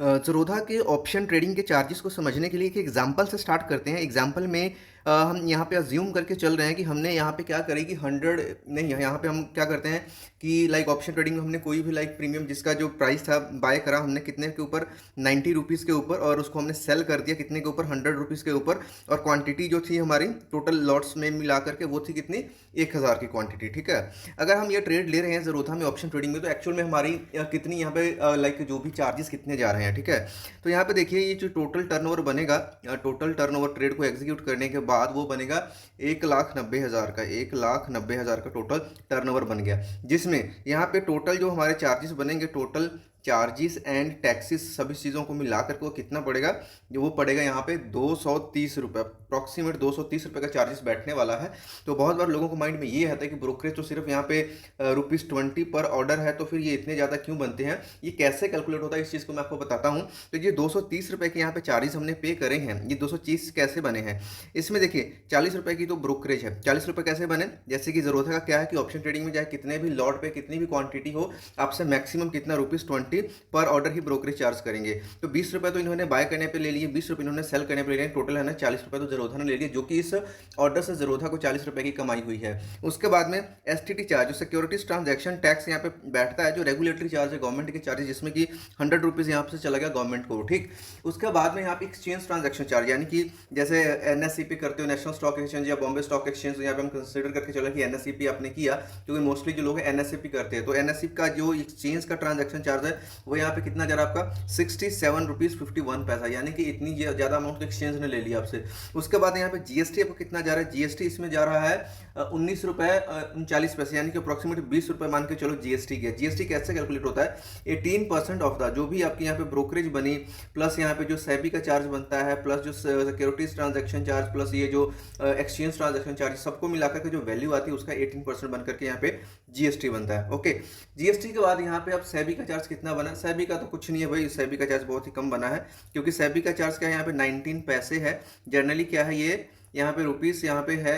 ज़रोधा के option trading के charges को समझने के लिए एक एग्जांपल से स्टार्ट करते हैं। एग्जांपल में हम यहाँ पे अज्यूम करके चल रहे हैं कि हमने यहाँ पे क्या करें कि 100 नहीं, यहाँ पे हम क्या करते हैं कि लाइक ऑप्शन ट्रेडिंग में हमने कोई भी लाइक प्रीमियम जिसका जो प्राइस था बाय करा हमने कितने के ऊपर, 90 रुपीज़ के ऊपर, और उसको हमने सेल कर दिया कितने के ऊपर, 100 रुपीज़ के ऊपर। और क्वांटिटी जो थी हमारी टोटल लॉट्स में मिला करके वो थी कितनी, 1000 की क्वांटिटी। ठीक है, अगर हम ये ट्रेड ले रहे हैं ज़रोधा में ऑप्शन ट्रेडिंग में, तो एक्चुअल में हमारी कितनी यहाँ पे लाइक जो भी चार्जेस कितने जा रहे हैं। ठीक है, तो यहाँ पे देखिए ये जो टोटल टर्नओवर बनेगा, टोटल टर्नओवर ट्रेड को एग्जीक्यूट करने के बाद वो बनेगा 1,90,000 का, 1,90,000 का टोटल टर्नओवर बन गया। जिसमें यहाँ पे टोटल जो हमारे चार्जेस बनेंगे, टोटल चार्जेस एंड टैक्सेस सभी चीज़ों को मिला करके वो कितना पड़ेगा, जो वो पड़ेगा यहाँ पे 230 रुपये, अप्रॉक्सीमेट 230 रुपये का चार्जेस बैठने वाला है। तो बहुत बार लोगों को माइंड में ये आता है कि ब्रोकरेज तो सिर्फ यहाँ पे ₹20 पर ऑर्डर है, तो फिर ये इतने ज़्यादा क्यों बनते हैं, ये कैसे कैलकुलेट होता है, इस चीज़ को मैं आपको बताता हूँ। तो ये 230 रुपये के यहाँ पे चार्जेस हमने पे करे हैं, ये 230 कैसे बने हैं, इसमें देखिए 40 रुपये की तो ब्रोकरेज है। 40 रुपये कैसे बने, जैसे कि ज़रूरत का क्या है कि ऑप्शन ट्रेडिंग में चाहे कितने भी लॉट पे कितनी भी क्वांटिटी हो, आपसे मैक्सिमम कितना ₹20 पर ऑर्डर ही ब्रोकरेज चार्ज करेंगे। तो 20 रुपये तो इन्होंने बाय करने पे ले लिए, 20 रुपये इन्होंने सेल करने पे ले लिए, टोटल है ना 40 रुपये तो ज़रोधा ने ले लिए, जो कि इस ऑर्डर से ज़रोधा को 40 रुपये की कमाई हुई है। उसके बाद में एसटीटी चार्ज, जो सिक्योरिटीज ट्रांजैक्शन टैक्स यहाँ पे बैठता है, जो रेगुलेटरी चार्ज है गवर्नमेंट के चार्ज, जिसमें कि 100 रुपीज़ यहाँ से चला गया गवर्नमेंट को। ठीक, उसके बाद में यहाँ पे एक्सचेंज ट्रांजैक्शन चार्ज, यानी कि जैसे एनएससीपी करते हो, नेशनल स्टॉक एक्सचेंज या बॉम्बे स्टॉक एक्सचेंज, यहाँ पे हम कंसिडर करके चले कि एनएससीपी आपने किया, क्योंकि मोस्टली जो लोग एनएससीपी करते हैं, तो एनएससीपी का जो एक्सचेंज का ट्रांजैक्शन चार्ज है वो यहाँ पे कितना जा रहा है आपका, 67 रुपीज़ 51 पैसा, यानी कि इतनी ज़्यादा अमाउंट तो एक्सचेंज ने ले लिया आपसे। उसके बाद यहाँ पे जीएसटी आपको कितना जा रहा है, जीएसटी इसमें जा रहा है 19 रुपये 39 पैसे, यानी कि अप्रॉक्सीमेट 20 रुपये मान के चलो जीएसटी के। जीएसटी कैसे कैलकुलेट होता है, 18% ऑफ द जो भी आपकी यहाँ पे ब्रोकरेज बनी, प्लस यहाँ पे जो सेबी का चार्ज बनता है, प्लस जो सिक्योरिटीज ट्रांजैक्शन चार्ज, प्लस ये जो एक्सचेंज ट्रांजैक्शन चार्ज, सबको मिलाकर के जो वैल्यू आती है उसका 18% बन करके यहाँ पे जीएसटी बनता है। ओके, जीएसटी के बाद यहाँ पे अब सेबी का चार्ज कितना बना, सेबी का तो कुछ नहीं है भाई, सेबी का चार्ज बहुत ही कम बना है, क्योंकि सेबी का चार्ज क्या है यहाँ पे 19 पैसे है। जनरली क्या है ये यहाँ पे रुपीस यहाँ पे है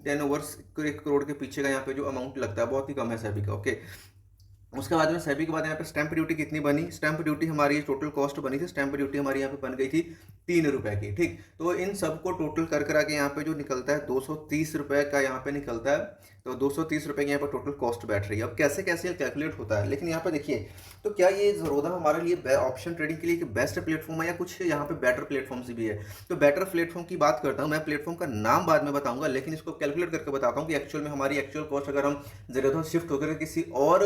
10 ओवर्स 1 करोड़ के पीछे का यहाँ पे जो अमाउंट लगता है बहुत ही कम है सेबी का। ओके, उसके बाद में सेबी के बाद यहाँ पे स्टैंप ड्यूटी कितनी बनी, स्टैंप ड्यूटी हमारी टोटल कॉस्ट बनी थी, स्टैंप ड्यूटी हमारी यहाँ पे बन गई थी 3 रुपये की। ठीक, तो इन सबको टोटल कर करा के यहाँ पे जो निकलता है 230 रुपये का यहाँ पे निकलता है। तो 230 रुपये की यहाँ पर टोटल कॉस्ट बैठ रही है। अब कैसे कैसे कैलकुलेट होता है, लेकिन यहाँ पे देखिए, तो क्या ये ज़रोधा हमारे लिए ऑप्शन ट्रेडिंग के लिए एक बेस्ट प्लेटफॉर्म है या कुछ यहाँ पे बेटर प्लेटफॉर्म्स भी है। तो बेटर प्लेटफॉर्म की बात करता हूँ मैं, प्लेटफॉर्म का नाम बाद में बताऊंगा, लेकिन इसको कैलकुलेट करके बताता हूँ कि एक्चुअल में हमारी एक्चुअल कॉस्ट अगर हम ज़रोधा शिफ्ट होकर किसी और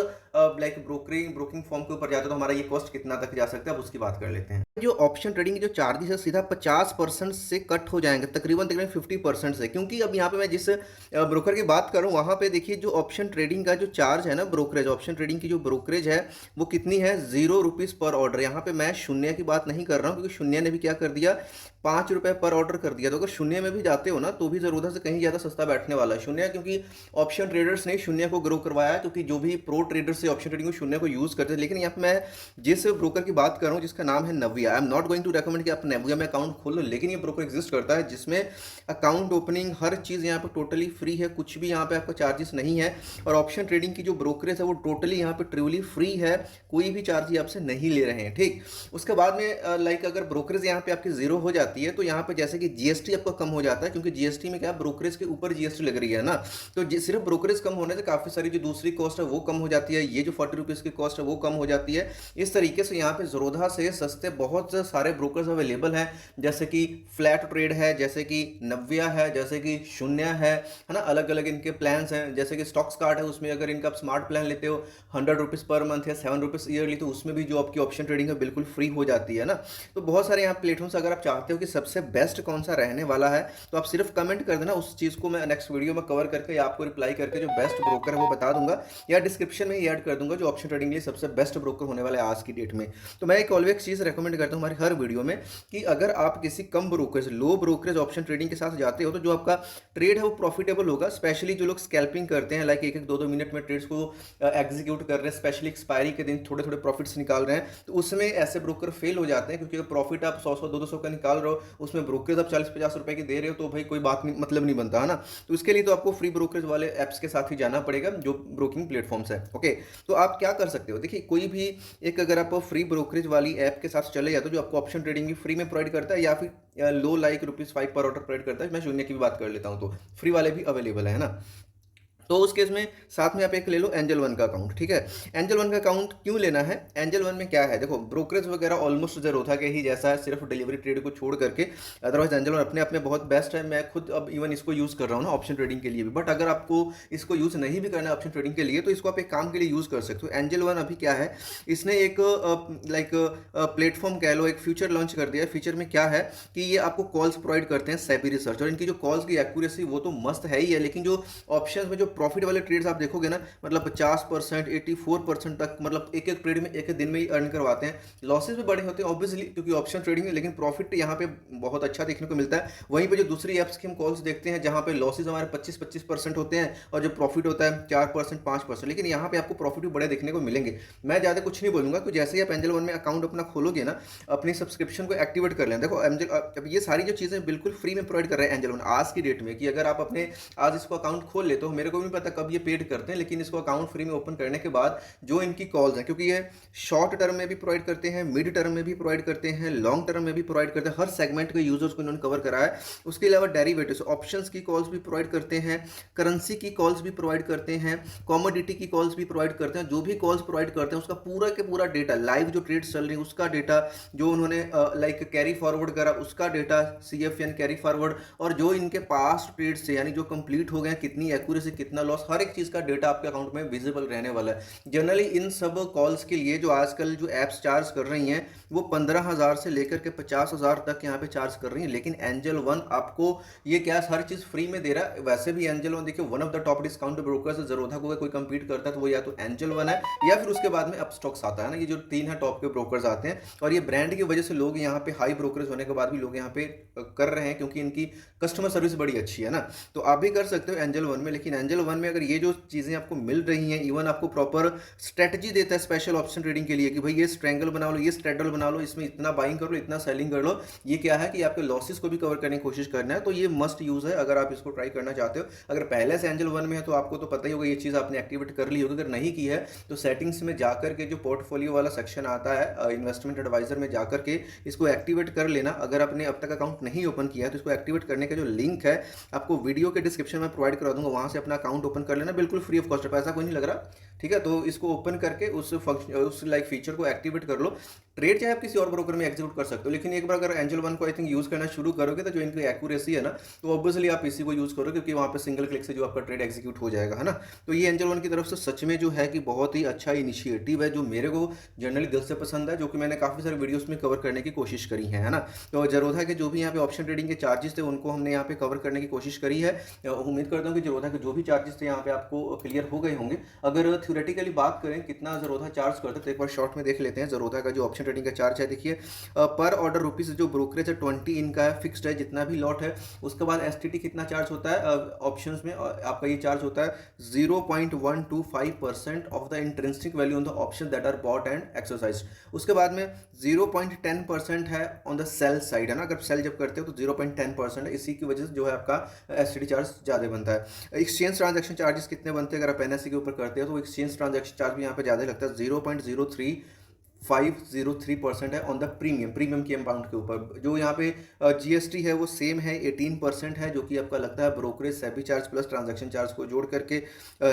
लाइक ब्रोकिंग फॉर्म के ऊपर जाते तो हमारा ये कॉस्ट कितना तक जा सकता है, अब उसकी बात कर लेते हैं। जो ऑप्शन ट्रेडिंग के जो चार्जेस है सीधा 50% से कट हो जाएंगे, तकरीबन 50% से, क्योंकि अब यहाँ पे मैं जिस ब्रोकर की बात करूँ वहाँ पे देखिए जो ऑप्शन ट्रेडिंग का जो चार्ज है ना, ब्रोकरेज, ऑप्शन ट्रेडिंग की जो ब्रोकरेज है वो कितनी है, 0 रुपीज़ पर ऑर्डर। यहाँ पे मैं शून्य की बात नहीं कर रहा हूँ, क्योंकि शून्य ने भी क्या कर दिया, 5 रुपये पर ऑर्डर कर दिया। तो अगर शून्य में भी जाते हो ना तो भी ज़रूरत से कहीं ज़्यादा सस्ता बैठने वाला है शून्य, क्योंकि ऑप्शन ट्रेडर्स ने शून्य को ग्रो करवाया, क्योंकि जो भी प्रो ट्रेडर्स से ऑप्शन ट्रेडिंग में शून्य को यूज़ करते हैं। लेकिन यहाँ पे मैं जिस ब्रोकर की बात कर रहा हूँ जिसका नाम है Navya, I am not going to recommend कि आप नव्या में अकाउंट खोल लो, लेकिन ये ब्रोकर एग्जिस्ट करता है जिसमें अकाउंट ओपनिंग हर चीज़ यहाँ पे टोटली फ्री है, कुछ भी यहाँ पे आपका चार्जेस नहीं है। और ऑप्शन ट्रेडिंग की जो ब्रोकरेज है वो टोटली यहाँ पे ट्रूली फ्री है, कोई भी चार्ज आपसे नहीं ले रहे हैं। ठीक, उसके बाद में लाइक अगर ब्रोकरेज यहाँ पे आपकी जीरो हो जाती है तो यहाँ पे जैसे कि जीएसटी आपका कम हो जाता है, क्योंकि जीएसटी में क्या ब्रोकरेज के ऊपर जीएसटी लग रही है ना, तो सिर्फ ब्रोकरेज कम होने से काफ़ी सारी जो दूसरी कॉस्ट है वो कम हो जाती है, ये जो 40 रुपीज़ की कॉस्ट है वो कम हो जाती है। इस तरीके से यहाँ पे ज़रोधा से सस्ते बहुत सारे ब्रोकर्स अवेलेबल हैं, जैसे कि फ्लैट ट्रेड है, जैसे कि नव्या है, जैसे कि शून्य है ना, अलग अलग इनके प्लान्स हैं। जैसे कि स्टॉक्स कार्ड है, उसमें अगर इनका आप स्मार्ट प्लान लेते हो 100 रुपीज़ पर मंथ या 7 रुपीज़ ईयरली, तो उसमें भी जो आपकी ऑप्शन ट्रेडिंग है बिल्कुल फ्री हो जाती है ना। तो बहुत सारे यहाँ प्लेटफॉर्म्स, अगर आप चाहते हो कि सबसे बेस्ट कौन सा रहने वाला है तो आप सिर्फ कमेंट कर देना, उस चीज़ को मैं नेक्स्ट वीडियो में कवर करके या आपको रिप्लाई करके जो बेस्ट ब्रोकर है वो बता दूंगा, या डिस्क्रिप्शन में ही ऐड कर दूंगा जो ऑप्शन ट्रेडिंग के लिए सबसे बेस्ट ब्रोकर होने वाला है आज की डेट में। तो मैं एक ऑलवेज चीज़ रेकमेंड करता हूँ हमारी हर वीडियो में कि अगर आप किसी कम ब्रोकरेज, लो ब्रोकरेज ऑप्शन ट्रेडिंग के साथ जाते हो तो जो आपका ट्रेड है वो प्रॉफिटेबल होगा। स्पेशली जो लोग स्कैल्पिंग करते हैं, लाइक 1-1 2-2 मिनट में ट्रेड्स को एग्जीक्यूट कर रहे हैं, स्पेशली एक्सपायरी के दिन थोड़े थोड़े प्रॉफिट्स निकाल रहे हैं, तो उसमें ऐसे ब्रोकर फेल हो जाते हैं, क्योंकि अगर प्रॉफिट आप 100-100 200 का निकाल रहे हो, उसमें ब्रोकरेज आप 40-50 रुपए की दे रहे हो, तो भाई कोई बात नहीं, मतलब नहीं बनता है ना। तो इसके लिए तो आपको फ्री ब्रोकरेज वाले ऐप्स के साथ ही जाना पड़ेगा, जो ब्रोकिंग प्लेटफॉर्म्स है। ओके, तो आप क्या कर सकते हो, देखिए कोई भी एक, अगर आप फ्री ब्रोकरेज वाली ऐप के साथ चले जाते हो जो आपको ऑप्शन ट्रेडिंग भी फ्री में प्रोवाइड करता है, या फिर लो लाइक ₹5 पर ऑर्डर प्रोवाइड करता है, मैं शून्य की भी बात कर लेता हूँ, तो फ्री वाले भी अवेलेबल है ना। तो उस केस में साथ में आप एक ले लो एंजल वन का अकाउंट, ठीक है। एंजल वन का अकाउंट क्यों लेना है, एंजल वन में क्या है, देखो ब्रोकरेज वगैरह ऑलमोस्ट ज़ेरोधा के ही जैसा है, सिर्फ डिलीवरी ट्रेड को छोड़ करके। अदरवाइज एंजल वन अपने आप में बहुत बेस्ट है, मैं खुद अब इवन इसको यूज़ कर रहा हूँ ना ऑप्शन ट्रेडिंग के लिए भी। बट अगर आपको इसको यूज़ नहीं भी करना है ऑप्शन ट्रेडिंग के लिए, तो इसको आप एक काम के लिए यूज़ कर सकते हो। एंजल वन अभी क्या है, इसने एक लाइक प्लेटफॉर्म कह लो, एक फीचर लॉन्च कर दिया है। फीचर में क्या है कि ये आपको कॉल्स प्रोवाइड करते हैं सेबी रिसर्च, और इनकी जो कॉल्स की एक्यूरेसी वो तो मस्त है ही है, लेकिन जो ऑप्शन में जो प्रॉफिट वाले ट्रेड्स आप देखोगे ना, मतलब 50%, 84% तक, मतलब एक एक ट्रेड में एक एक दिन में ही अर्न करवाते हैं। लॉसेस भी बड़े होते हैं ऑब्वियसली, क्योंकि ऑप्शन ट्रेडिंग है, लेकिन प्रॉफिट यहाँ पे बहुत अच्छा देखने को मिलता है। वहीं पे जो दूसरी एप्स की हम कॉल्स देखते हैं, जहाँ पे लॉसेज हमारे 25-25% होते हैं, और जो प्रॉफिट होता है 4%, 5%, लेकिन यहाँ पे आपको प्रॉफिट भी बड़े देखने को मिलेंगे। मैं ज़्यादा कुछ नहीं बोलूँगा, तो जैसे ही आप एंजल वन में अकाउंट अपना खोलोगे ना, अपनी सब्सक्रिप्शन को एक्टिवेट कर लें। देखो एंजल, अब ये सारी जो चीज़ें बिल्कुल फ्री में प्रोवाइड कर रहे हैं एंजल वन आज की डेट में, कि अगर आप अपने आज इसको अकाउंट खोल ले, तो मेरे को भी नहीं पता कब ये पेड करते हैं, लेकिन इसको अकाउंट फ्री में ओपन करने के बाद जो इनकी कॉल्स हैं, क्योंकि ये शॉर्ट टर्म में भी प्रोवाइड करते हैं, मिड टर्म में भी प्रोवाइड करते हैं, लॉन्ग टर्म में भी प्रोवाइड करते हैं, हर सेगमेंट के यूजर्स को इन्होंने कवर करा है। उसके अलावा डेरिवेटिव्स ऑप्शंस की कॉल्स भी प्रोवाइड करते हैं, करेंसी की कॉल्स भी प्रोवाइड करते हैं, कॉमोडिटी की कॉल्स भी प्रोवाइड करते हैं। जो भी कॉल्स प्रोवाइड करते हैं उसका पूरा के पूरा डेटा, लाइव जो ट्रेड्स चल रही है उसका डेटा, जो उन्होंने लाइक कैरी फॉरवर्ड करा उसका डेटा, CFN कैरी फॉरवर्ड, और जो इनके पास्ट ट्रेड्स से यानी जो कंप्लीट हो गए, कितनी एक्यूरेसी, कितना लॉस, हर एक चीज़ का डेटा आपके अकाउंट में विजिबल रहने वाला है। जनरली इन सब कॉल्स के लिए जो आजकल जो ऐप्स चार्ज कर रही हैं, वो 15,000 से लेकर के 50,000 तक यहाँ पे चार्ज कर रही हैं, लेकिन एंजल वन आपको ये क्या हर चीज़ फ्री में दे रहा है। वैसे भी एंजल वन देखिए one of the top discount brokers है, ज़ेरोधा को कोई कंपीट करता है तो वो या तो एंजल वन है, या फिर उसके बाद में अपस्टॉक्स आता है ना। ये जो 3 है टॉप के ब्रोकर्स आते हैं, और ये ब्रांड की वजह से लोग यहाँ पे हाई ब्रोकरेज होने के बाद भी लोग यहाँ पे कर रहे हैं, क्योंकि इनकी कस्टमर सर्विस बड़ी अच्छी है ना। तो आप भी कर सकते हो एंजल वन में, लेकिन एंजल वन में अगर ये जो चीज़ें आपको मिल रही हैं, इवन आपको प्रॉपर स्ट्रेटजी देता है स्पेशल ऑप्शन ट्रेडिंग के लिए, कि भाई ये स्ट्रैंगल बना लो, ये स्ट्रेडल बना लो, इसमें इतना बाइंग कर लो, इतना सेलिंग कर लो। ये क्या है कि आपके लॉसेस को भी कवर करने की कोशिश करना है, तो ये मस्ट यूज़ है अगर आप इसको ट्राई करना चाहते हो। अगर पहले से एंजल वन में है तो आपको तो पता ही होगा, ये चीज़ आपने एक्टिवेट कर ली होगी। अगर नहीं की है तो सेटिंग्स में जाकर के जो पोर्टफोलियो वाला सेक्शन आता है इन्वेस्टमेंट एडवाइजर में जाकर के इसको एक्टिवेट कर लेना। अगर आपने अब तक अकाउंट नहीं ओपन किया है तो इसको एक्टिवेट करने का जो लिंक है आपको वीडियो के डिस्क्रिप्शन में प्रोवाइड करा दूंगा, वहाँ से अपना अकाउंट ओपन कर लेना, बिल्कुल फ्री ऑफ कॉस्ट है, पैसा कोई नहीं लग रहा, ठीक है। तो इसको ओपन करके उस फंक्शन, उस लाइक फीचर को एक्टिवेट कर लो। ट्रेड चाहे आप किसी और ब्रोकर में एग्जीक्यूट कर सकते हो, लेकिन एक बार अगर एंजल वन को आई थिंक यूज़ करना शुरू करोगे तो जो इनकी एक्यूरेसी है ना, तो ऑब्वियसली आप इसी को यूज़ करो, क्योंकि वहाँ पे सिंगल क्लिक से जो आपका ट्रेड एग्जीक्यूट हो जाएगा, है ना। तो ये एंजल वन की तरफ से सच में जो है कि बहुत ही अच्छा इनिशिएटिव है, जो मेरे को जनरली दिल से पसंद है, जो कि मैंने काफ़ी सारे वीडियोस में कवर करने की कोशिश करी है ना। तो ज़ेरोधा के जो भी यहाँ पे ऑप्शन ट्रेडिंग के चार्जेस थे उनको हमने यहाँ पे कवर करने की कोशिश करी है। उम्मीद करता हूँ कि ज़ेरोधा के जो भी चार्जेस थे यहाँ पे आपको क्लियर हो गए होंगे। अगर थ्योरेटिकली बात करें कितना ज़ेरोधा चार्ज करते तो एक बार शॉर्ट में देख लेते हैं। ज़ेरोधा का जो ऑप्शन ट्रेडिंग का चार्ज है, देखिए पर ऑर्डर रुपीज़ जो ब्रोकरेज है 20 इनका है, फिक्स्ड है जितना भी लॉट है। उसके बाद STT कितना चार्ज होता है ऑप्शंस में, आपका ये चार्ज होता है 0.125% of the intrinsic value on the option that are bought and exercise. उसके बाद में 0.10% है ऑन द सेल साइड, है ना। अगर सेल जब करते हो तो 0.10% है, इसी की वजह से जो है आपका STT चार्ज ज़्यादा बनता है। एक्सचेंज ट्रांजैक्शन चार्जेस कितने बनते हैं, अगर आप NSE के ऊपर करते हो तो एक्सचेंज ट्रांजैक्शन चार्ज भी यहाँ पे ज़्यादा लगता है, 0.03503% है ऑन द प्रीमियम की अमाउंट के ऊपर। जो यहाँ पे GST है वो सेम है, 18% है, जो कि आपका लगता है brokerage SEBI charge plus transaction charge को जोड़ करके।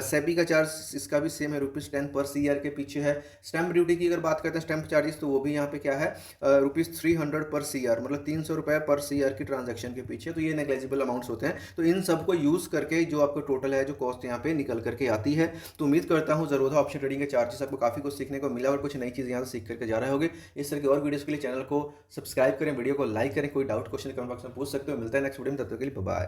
सेबी का चार्ज इसका भी सेम है, ₹10 पर CR के पीछे है। स्टैंप ड्यूटी की अगर बात करते हैं, स्टैंप चार्जेस, तो वो भी यहाँ पे क्या है ₹300 पर CR, मतलब ₹300 पर CR की ट्रांजैक्शन के पीछे। तो ये नेग्लेजिबल अमाउंट्स होते हैं। तो इन सबको यूज़ करके जो आपका टोटल है, जो कॉस्ट यहाँ पे निकल करके आती है। तो उम्मीद करता हूँ ज़ेरोधा ऑप्शन ट्रेडिंग के चार्जेस आपको काफ़ी कुछ सीखने को मिला और कुछ नई चीज़ यहाँ से करके जा रहे होंगे। इस तरह की और वीडियोस के लिए चैनल को सब्सक्राइब करें, वीडियो को लाइक करें। कोई डाउट क्वेश्चन कमेंट बॉक्स में पूछ सकते हो। मिलता है नेक्स्ट वीडियो में, तब तक के लिए बाय बाय।